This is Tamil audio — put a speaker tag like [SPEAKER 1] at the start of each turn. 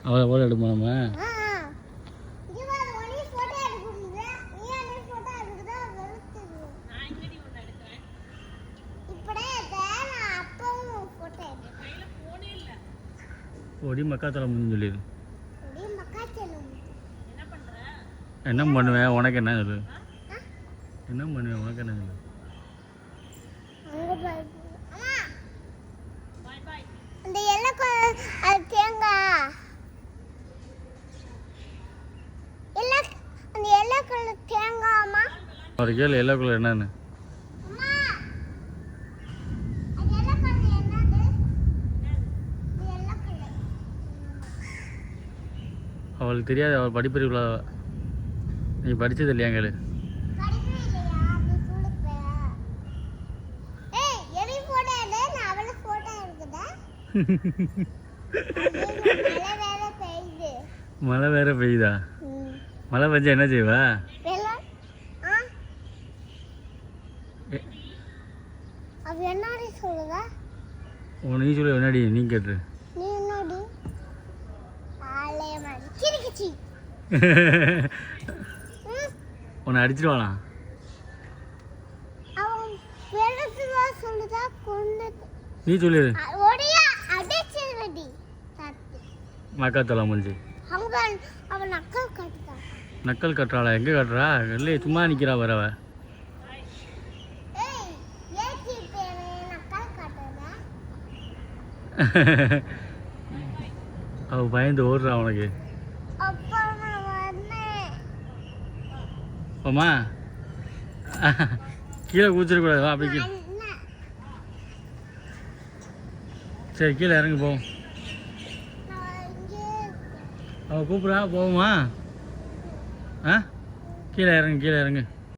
[SPEAKER 1] அவளை போல எடுப்போம் நம்ம. ஒடி மக்காத்தலை முடிஞ்சு சொல்லிடு. என்ன பண்ணுவேன் உனக்கு என்ன சொல்லு? என்ன பண்ணுவேன் உனக்கு என்ன சொல்லு? ஒரு கேள்வி எல்லோ கலர் என்னன்னு? அவளுக்கு தெரியாது, அவள் படிப்பறிவுள்ள. நீ படித்தது இல்லையா கேளு. மழை வேற பெய்யுதா? மழை பெஞ்சா என்ன செய்வா? நீ சொல்லு என்னடி? நீ கேட்டு உன்னை அடிச்சிருவானா? நீ சொல்லு. மக்காத்தலை முடிஞ்சு நக்கல் கட்டுறாளா? எங்கே கட்டுறா? இல்லையே, சும்மா நிற்கிறா வரவ. அவ பயந்து ஓடுறா உனக்கு. அம்மா கீழே குதிச்சிடக்கூடாது. வா அப்படி சரி கீழே இறங்கு போவோம். அவள் கூப்பிட்றா போவோமா? ஆ கீழே இறங்கு, கீழே இறங்கு.